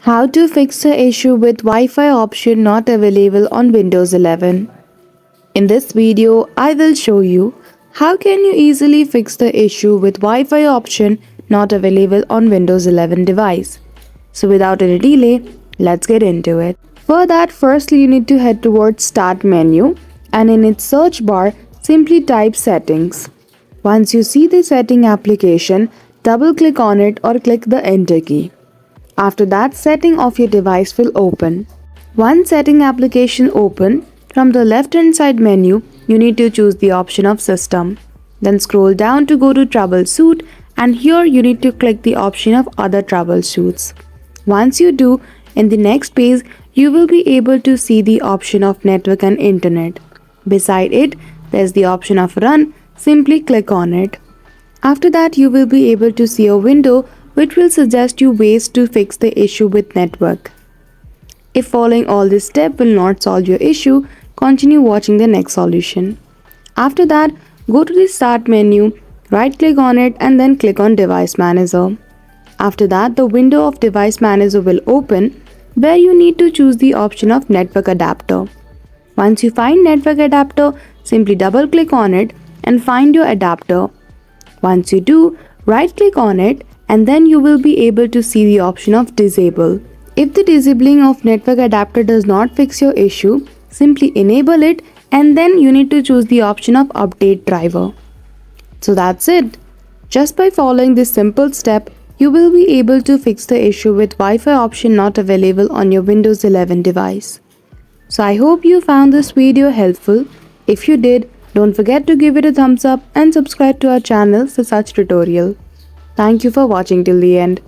How to fix the issue with Wi-Fi option not available on Windows 11. In this video, I will show you how can you easily fix the issue with Wi-Fi option not available on Windows 11 device. So without any delay, let's get into it. For that, firstly you need to head towards Start menu and in its search bar, simply type Settings. Once you see the setting application, double click on it or click the Enter key. After that, setting of your device will open. Once setting application open, from the left hand side menu, you need to choose the option of System. Then scroll down to go to Troubleshoot and here you need to click the option of Other troubleshoots. Once you do, in the next page, you will be able to see the option of Network and Internet. Beside it, there is the option of Run. Simply click on it. After that, you will be able to see a window which will suggest you ways to fix the issue with network. If following all this step will not solve your issue, continue watching the next solution. After that, go to the Start menu, right click on it and then click on Device Manager. After that, the window of Device Manager will open where you need to choose the option of Network Adapter. Once you find Network Adapter, simply double click on it and find your adapter. Once you do, right click on it and then you will be able to see the option of Disable. If the disabling of network adapter does not fix your issue, simply enable it and then you need to choose the option of Update driver. So that's it. Just by following this simple step, you will be able to fix the issue with Wi-Fi option not available on your Windows 11 device. So I hope you found this video helpful. If you did, don't forget to give it a thumbs up and subscribe to our channel for such tutorial. Thank you for watching till the end.